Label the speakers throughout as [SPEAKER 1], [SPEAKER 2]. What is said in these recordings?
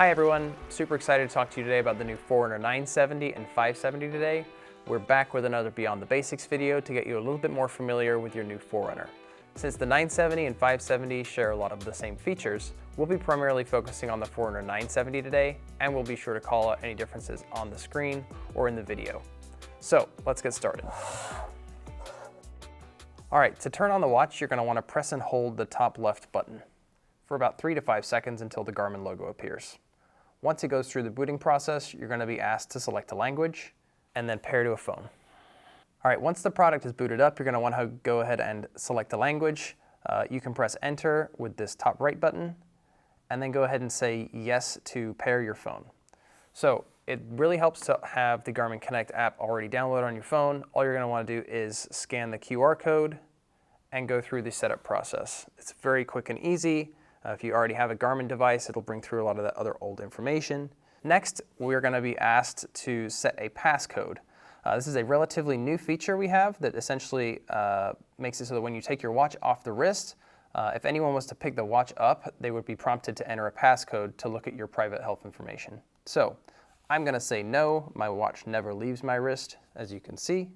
[SPEAKER 1] Hi everyone, super excited to talk to you today about the new Forerunner 970 and 570 today. We're back with another Beyond the Basics video to get you a little bit more familiar with your new Forerunner. Since the 970 and 570 share a lot of the same features, we'll be primarily focusing on the Forerunner 970 today, and we'll be sure to call out any differences on the screen or in the video. So let's get started. All right, to turn on the watch, you're going to want to press and hold the top left button for about 3 to 5 seconds until the Garmin logo appears. Once it goes through the booting process, you're going to be asked to select a language and then pair to a phone. All right, once the product is booted up, you're going to want to go ahead and select a language. You can press enter with this top right button and then go ahead and say yes to pair your phone. So it really helps to have the Garmin Connect app already downloaded on your phone. All you're going to want to do is scan the QR code and go through the setup process. It's very quick and easy. If you already have a Garmin device, it'll bring through a lot of that other old information. Next, we're going to be asked to set a passcode. This is a relatively new feature we have that essentially makes it so that when you take your watch off the wrist, if anyone was to pick the watch up, they would be prompted to enter a passcode to look at your private health information. So I'm going to say no, my watch never leaves my wrist, as you can see.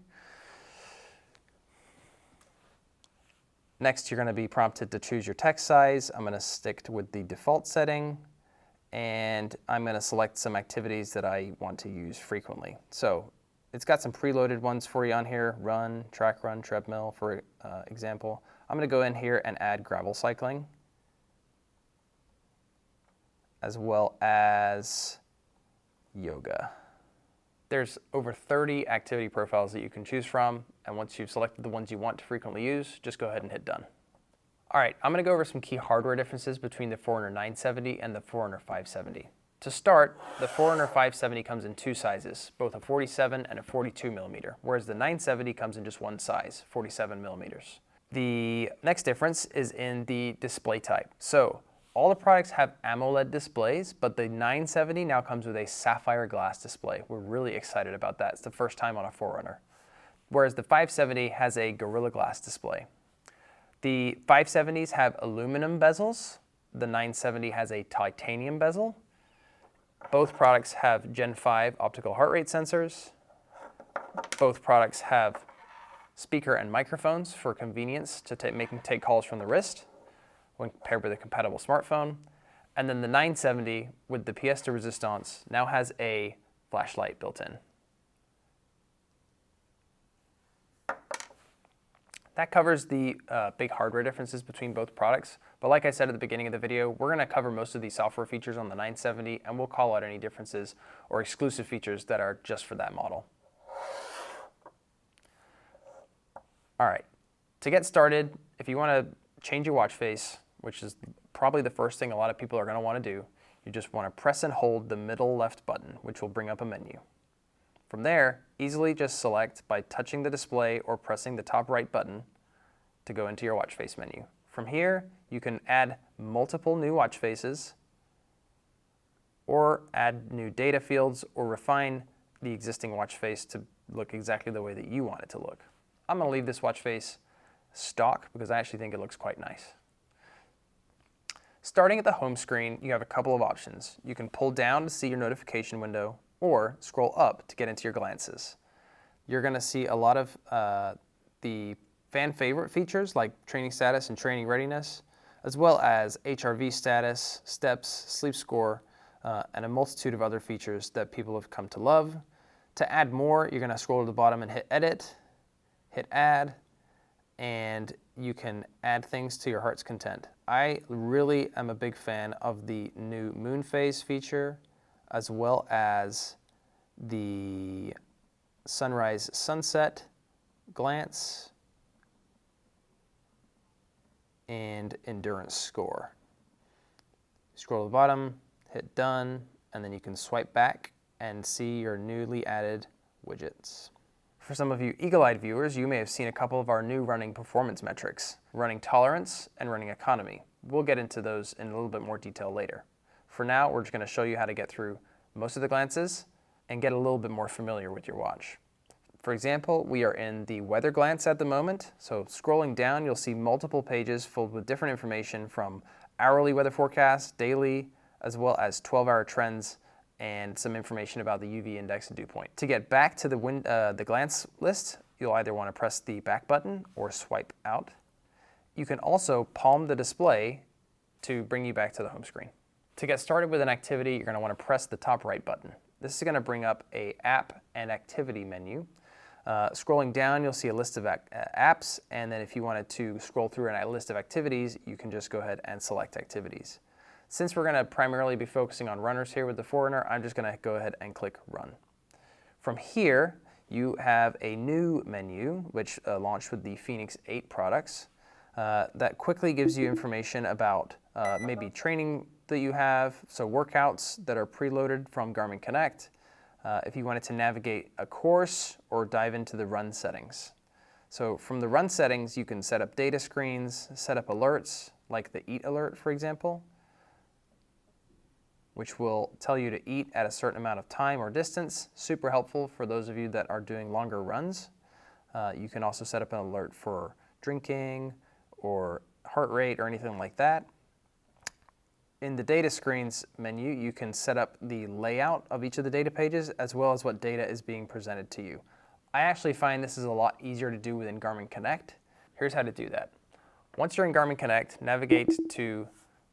[SPEAKER 1] Next, you're going to be prompted to choose your text size. I'm going to stick with the default setting, and I'm going to select some activities that I want to use frequently. So it's got some preloaded ones for you on here: run, track run, treadmill, for example. I'm going to go in here and add gravel cycling, as well as yoga. There's over 30 activity profiles that you can choose from, and once you've selected the ones you want to frequently use, just go ahead and hit done. All right, I'm going to go over some key hardware differences between the Forerunner 970 and the Forerunner 570. To start, the Forerunner 570 comes in two sizes, both a 47 and a 42 millimeter, whereas the 970 comes in just one size, 47 millimeters. The next difference is in the display type. So all the products have AMOLED displays, but the 970 now comes with a sapphire glass display. We're really excited about that. It's the first time on a Forerunner. Whereas the 570 has a Gorilla Glass display. The 570s have aluminum bezels. The 970 has a titanium bezel. Both products have Gen 5 optical heart rate sensors. Both products have speaker and microphones for convenience to take calls from the wrist when paired with a compatible smartphone. And then the 970 with the pièce de résistance now has a flashlight built in. That covers the big hardware differences between both products. But like I said at the beginning of the video, we're going to cover most of these software features on the 970, and we'll call out any differences or exclusive features that are just for that model. All right, to get started, if you want to change your watch face, which is probably the first thing a lot of people are going to want to do, you just want to press and hold the middle left button, which will bring up a menu. From there, easily just select by touching the display or pressing the top right button to go into your watch face menu. From here, you can add multiple new watch faces, or add new data fields, or refine the existing watch face to look exactly the way that you want it to look. I'm going to leave this watch face stock because I actually think it looks quite nice. Starting at the home screen, you have a couple of options. You can pull down to see your notification window, or scroll up to get into your glances. You're going to see a lot of the fan favorite features like training status and training readiness, as well as HRV status, steps, sleep score, and a multitude of other features that people have come to love. To add more, you're going to scroll to the bottom and hit edit, hit add, and you can add things to your heart's content. I really am a big fan of the new moon phase feature, as well as the sunrise sunset glance and endurance score. Scroll to the bottom, hit done, and then you can swipe back and see your newly added widgets. For some of you eagle-eyed viewers, you may have seen a couple of our new running performance metrics, running tolerance and running economy. We'll get into those in a little bit more detail later. For now, we're just going to show you how to get through most of the glances and get a little bit more familiar with your watch. For example, we are in the weather glance at the moment, so scrolling down you'll see multiple pages filled with different information from hourly weather forecasts, daily, as well as 12-hour trends and some information about the UV index and dew point. To get back to the glance list, you'll either want to press the back button or swipe out. You can also palm the display to bring you back to the home screen. To get started with an activity, you're going to want to press the top right button. This is going to bring up a app and activity menu. Scrolling down, you'll see a list of apps, and then if you wanted to scroll through a list of activities, you can just go ahead and select activities. Since we're going to primarily be focusing on runners here with the Forerunner, I'm just going to go ahead and click Run. From here, you have a new menu, which launched with the Fenix 8 products, that quickly gives you information about maybe training that you have, so workouts that are preloaded from Garmin Connect, if you wanted to navigate a course or dive into the run settings. So from the run settings, you can set up data screens, set up alerts, like the Eat alert, for example, which will tell you to eat at a certain amount of time or distance. Super helpful for those of you that are doing longer runs. You can also set up an alert for drinking or heart rate or anything like that. In the data screens menu, you can set up the layout of each of the data pages as well as what data is being presented to you. I actually find this is a lot easier to do within Garmin Connect. Here's how to do that. Once you're in Garmin Connect, navigate to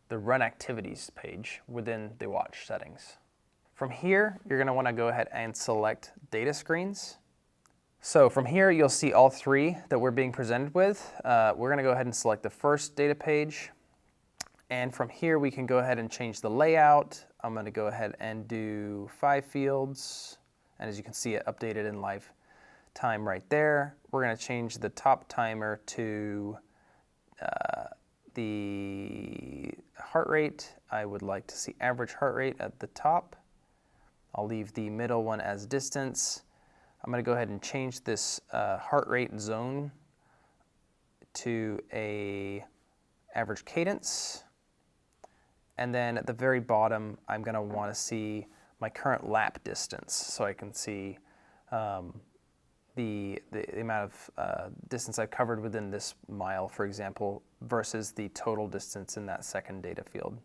[SPEAKER 1] the Run Activities page within the watch settings. From here, you're going to want to go ahead and select Data Screens. So from here, you'll see all three that we're being presented with. We're going to go ahead and select the first data page. And from here, we can go ahead and change the layout. I'm going to go ahead and do 5 fields. And as you can see, it updated in live time right there. We're going to change the top timer to the heart rate. I would like to see average heart rate at the top. I'll leave the middle one as distance. I'm going to go ahead and change this heart rate zone to a average cadence. And then at the very bottom, I'm going to want to see my current lap distance so I can see the amount of distance I've covered within this mile, for example, versus the total distance in that second data field.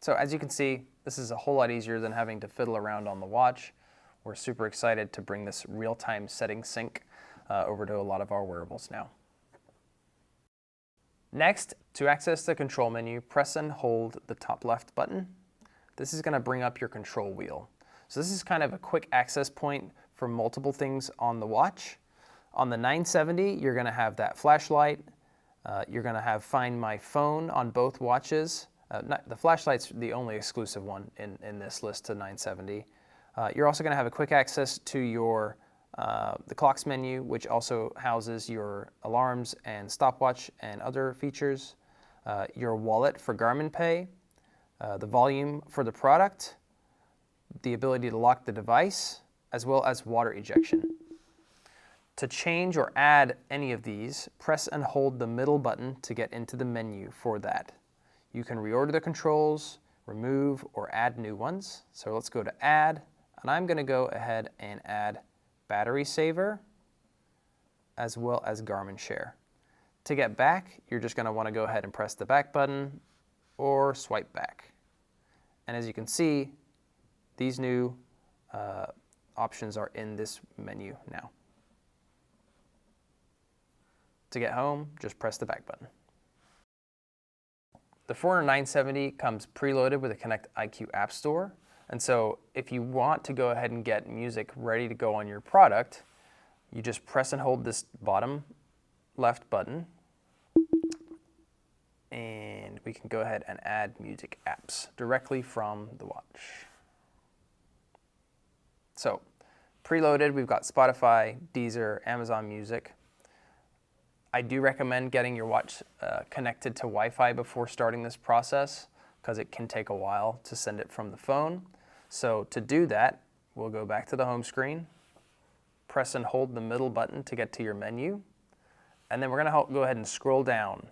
[SPEAKER 1] So as you can see, this is a whole lot easier than having to fiddle around on the watch. We're super excited to bring this real-time setting sync over to a lot of our wearables now. Next, to access the control menu, press and hold the top left button. This is going to bring up your control wheel. So this is kind of a quick access point for multiple things on the watch. On the 970, you're going to have that flashlight. You're going to have Find My Phone on both watches. The flashlight's the only exclusive one in this list to 970. You're also going to have a quick access to your the clocks menu, which also houses your alarms and stopwatch and other features. Your wallet for Garmin Pay, the volume for the product, the ability to lock the device, as well as water ejection. To change or add any of these, press and hold the middle button to get into the menu for that. You can reorder the controls, remove, or add new ones. So let's go to Add, and I'm going to go ahead and add Battery Saver, as well as Garmin Share. To get back, you're just going to want to go ahead and press the back button or swipe back. And as you can see, these new options are in this menu now. To get home, just press the back button. The Forerunner 970 comes preloaded with a Connect IQ App Store. And so if you want to go ahead and get music ready to go on your product, you just press and hold this bottom left button. And we can go ahead and add music apps directly from the watch. So, preloaded, we've got Spotify, Deezer, Amazon Music. I do recommend getting your watch connected to Wi-Fi before starting this process because it can take a while to send it from the phone. So to do that, we'll go back to the home screen, press and hold the middle button to get to your menu, and then we're going to go ahead and scroll down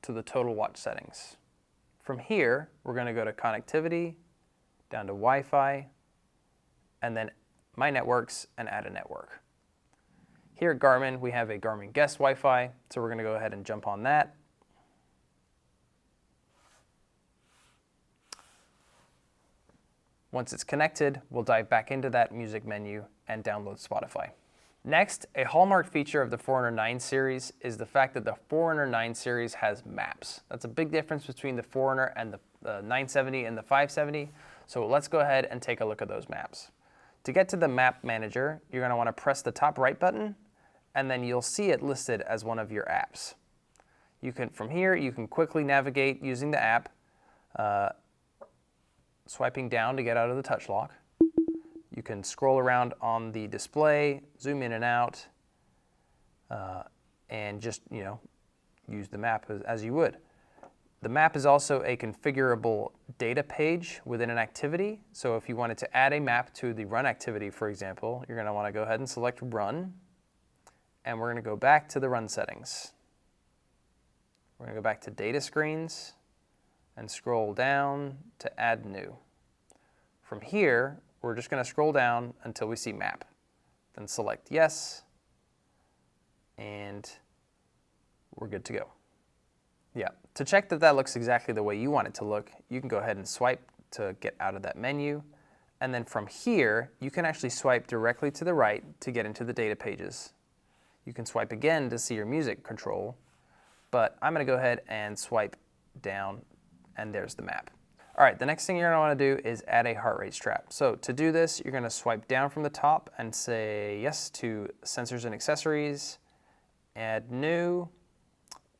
[SPEAKER 1] to the total watch settings. From here, we're going to go to Connectivity, down to Wi-Fi, and then My Networks, and add a network. Here at Garmin, we have a Garmin Guest Wi-Fi, so we're going to go ahead and jump on that. Once it's connected, we'll dive back into that music menu and download Spotify. Next, a hallmark feature of the Forerunner 9 series is the fact that the Forerunner 9 series has maps. That's a big difference between the Forerunner and the 970 and the 570. So let's go ahead and take a look at those maps. To get to the map manager, you're going to want to press the top right button, and then you'll see it listed as one of your apps. From here, you can quickly navigate using the app, swiping down to get out of the touch lock. You can scroll around on the display, zoom in and out, and just use the map as you would. The map is also a configurable data page within an activity. So if you wanted to add a map to the run activity, for example, you're going to want to go ahead and select run, and we're going to go back to the run settings. We're going to go back to data screens and scroll down to add new. From here, we're just going to scroll down until we see map. Then select yes, and we're good to go. Yeah, to check that that looks exactly the way you want it to look, you can go ahead and swipe to get out of that menu. And then from here, you can actually swipe directly to the right to get into the data pages. You can swipe again to see your music control, but I'm going to go ahead and swipe down, and there's the map. All right, the next thing you're going to want to do is add a heart rate strap. So to do this, you're going to swipe down from the top and say yes to sensors and accessories, add new,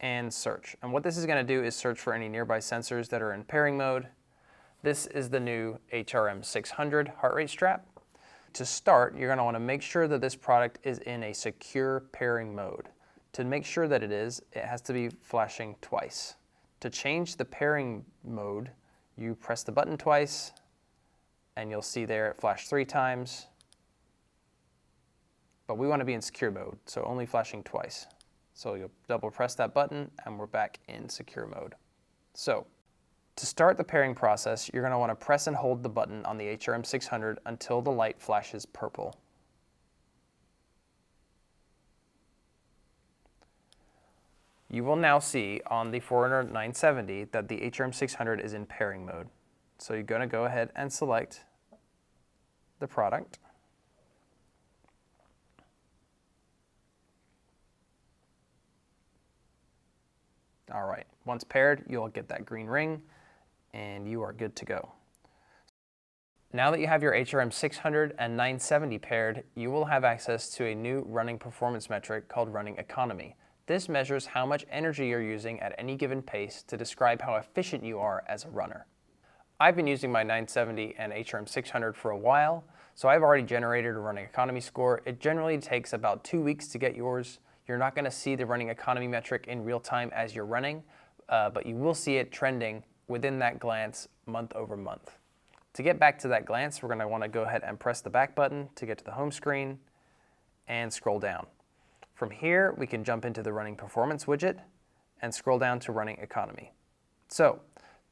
[SPEAKER 1] and search. And what this is going to do is search for any nearby sensors that are in pairing mode. This is the new HRM 600 heart rate strap. To start, you're going to want to make sure that this product is in a secure pairing mode. To make sure that it is, it has to be flashing twice. To change the pairing mode, you press the button twice, and you'll see there it flashed 3 times. But we want to be in secure mode, so only flashing twice. So you'll double press that button, and we're back in secure mode. So to start the pairing process, you're going to want to press and hold the button on the HRM 600 until the light flashes purple. You will now see on the Forerunner 970 that the HRM 600 is in pairing mode. So you're going to go ahead and select the product. All right, once paired, you'll get that green ring, and you are good to go. Now that you have your HRM 600 and 970 paired, you will have access to a new running performance metric called running economy. This measures how much energy you're using at any given pace to describe how efficient you are as a runner. I've been using my 970 and HRM 600 for a while, so I've already generated a running economy score. It generally takes about 2 weeks to get yours. You're not going to see the running economy metric in real time as you're running, but you will see it trending within that glance month over month. To get back to that glance, we're going to want to go ahead and press the back button to get to the home screen and scroll down. From here, we can jump into the running performance widget and scroll down to running economy. So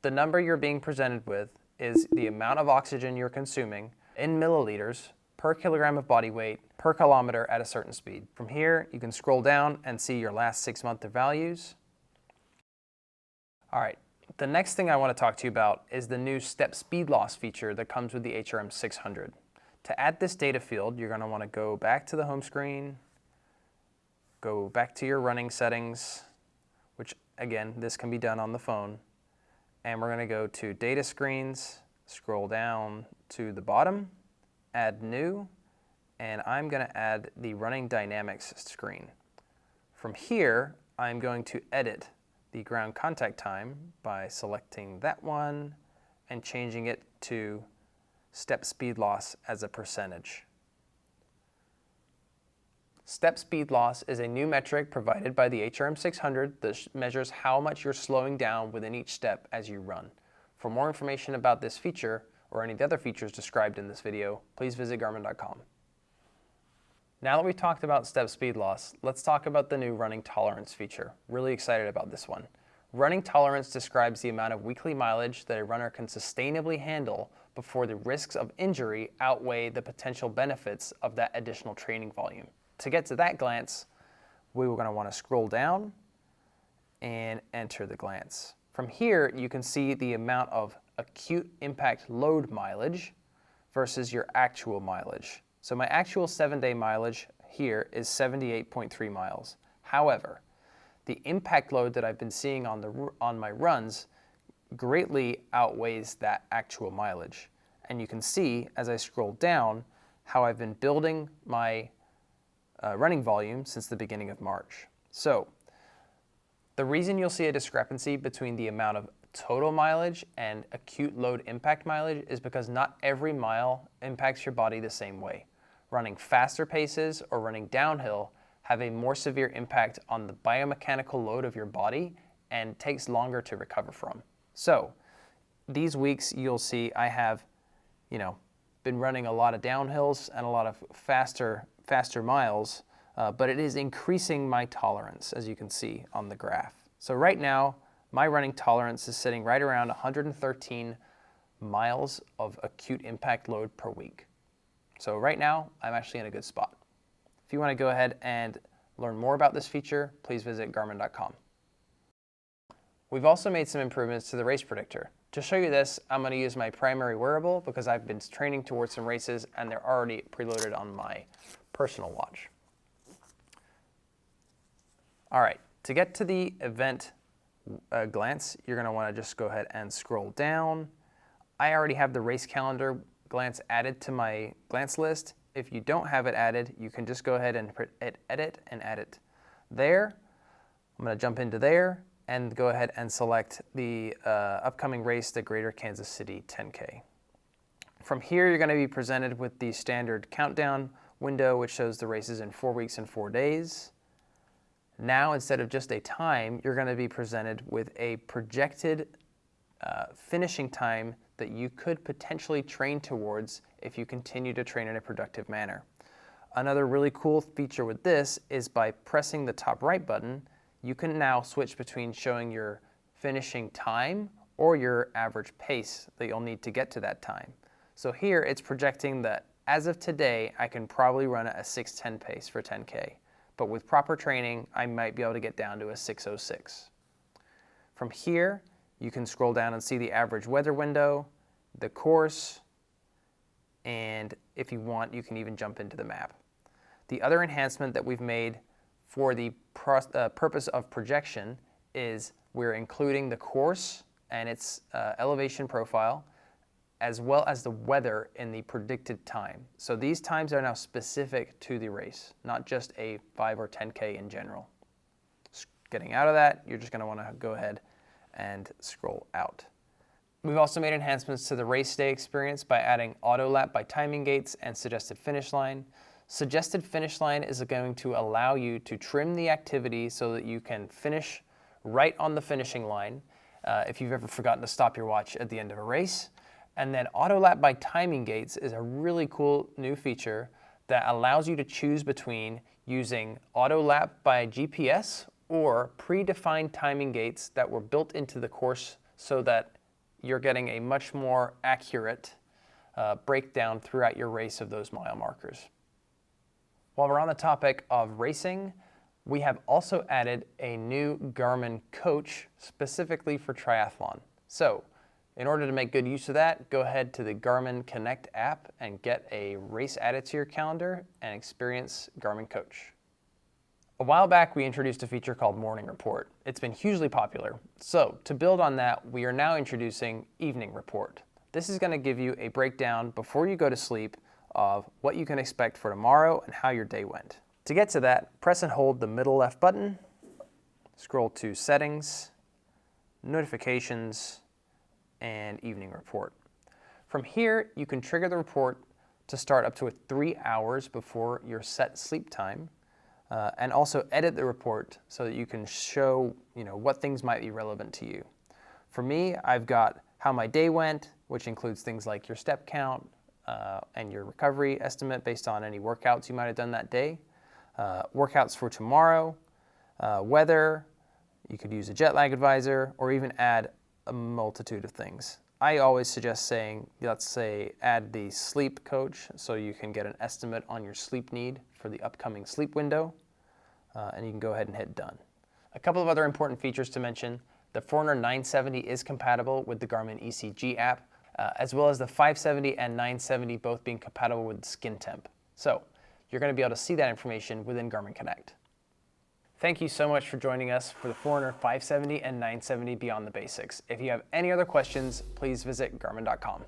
[SPEAKER 1] the number you're being presented with is the amount of oxygen you're consuming in milliliters per kilogram of body weight per kilometer at a certain speed. From here, you can scroll down and see your last 6 months of values. All right, the next thing I want to talk to you about is the new step speed loss feature that comes with the HRM 600. To add this data field, you're going to want to go back to the home screen, go back to your running settings, which again, this can be done on the phone. And we're going to go to data screens, scroll down to the bottom, add new, and I'm going to add the running dynamics screen. From here, I'm going to edit the ground contact time by selecting that one and changing it to step speed loss as a percentage. Step speed loss is a new metric provided by the HRM 600 that measures how much you're slowing down within each step as you run. For more information about this feature or any of the other features described in this video, please visit Garmin.com. Now that we've talked about step speed loss, let's talk about the new running tolerance feature. Really excited about this one. Running tolerance describes the amount of weekly mileage that a runner can sustainably handle before the risks of injury outweigh the potential benefits of that additional training volume. To get to that glance, we were going to want to scroll down and enter the glance. From here, you can see the amount of acute impact load mileage, versus your actual mileage. So my actual 7-day mileage here is 78.3 miles. However, the impact load that I've been seeing on my runs greatly outweighs that actual mileage. And you can see as I scroll down how I've been building my running volume since the beginning of March. So the reason you'll see a discrepancy between the amount of total mileage and acute load impact mileage is because not every mile impacts your body the same way. Running faster paces or running downhill have a more severe impact on the biomechanical load of your body and takes longer to recover from. So these weeks you'll see I have, been running a lot of downhills and a lot of faster miles, but it is increasing my tolerance, as you can see on the graph. So right now, my running tolerance is sitting right around 113 miles of acute impact load per week. So right now, I'm actually in a good spot. If you want to go ahead and learn more about this feature, please visit Garmin.com. We've also made some improvements to the race predictor. To show you this, I'm going to use my primary wearable because I've been training towards some races and they're already preloaded on my personal watch. All right, to get to the event glance, you're going to want to just go ahead and scroll down. I already have the race calendar glance added to my glance list. If you don't have it added, you can just go ahead and hit edit and add it there. I'm going to jump into there and go ahead and select the upcoming race, the Greater Kansas City 10K. From here, you're going to be presented with the standard countdown window, which shows the races in 4 weeks and 4 days. Now, instead of just a time, you're going to be presented with a projected finishing time that you could potentially train towards if you continue to train in a productive manner. Another really cool feature with this is by pressing the top right button, you can now switch between showing your finishing time or your average pace that you'll need to get to that time. So here it's projecting that as of today, I can probably run at a 6:10 pace for 10K. But with proper training, I might be able to get down to a 6:06. From here, you can scroll down and see the average weather window, the course, and if you want, you can even jump into the map. The other enhancement that we've made for the purpose of projection is we're including the course and its elevation profile, as well as the weather in the predicted time. So these times are now specific to the race, not just a 5 or 10K in general. Getting out of that, you're just going to want to go ahead and scroll out. We've also made enhancements to the race day experience by adding auto lap by timing gates and suggested finish line. Suggested finish line is going to allow you to trim the activity so that you can finish right on the finishing line if you've ever forgotten to stop your watch at the end of a race. And then auto lap by timing gates is a really cool new feature that allows you to choose between using auto lap by GPS or predefined timing gates that were built into the course so that you're getting a much more accurate breakdown throughout your race of those mile markers. While we're on the topic of racing, we have also added a new Garmin coach specifically for triathlon. So in order to make good use of that, go ahead to the Garmin Connect app and get a race added to your calendar and experience Garmin Coach. A while back, we introduced a feature called Morning Report. It's been hugely popular. So to build on that, we are now introducing Evening Report. This is going to give you a breakdown before you go to sleep of what you can expect for tomorrow and how your day went. To get to that, press and hold the middle left button, scroll to Settings, Notifications, and Evening Report. From here, you can trigger the report to start up to 3 hours before your set sleep time, and also edit the report so that you can show what things might be relevant to you. For me, I've got how my day went, which includes things like your step count and your recovery estimate based on any workouts you might have done that day, workouts for tomorrow, weather. You could use a jet lag advisor or even add a multitude of things. I always suggest saying, let's say, add the sleep coach so you can get an estimate on your sleep need for the upcoming sleep window, and you can go ahead and hit done. A couple of other important features to mention. The Forerunner 970 is compatible with the Garmin ECG app, as well as the 570 and 970 both being compatible with skin temp. So you're going to be able to see that information within Garmin Connect. Thank you so much for joining us for the Forerunner 570 and 970 Beyond the Basics. If you have any other questions, please visit Garmin.com.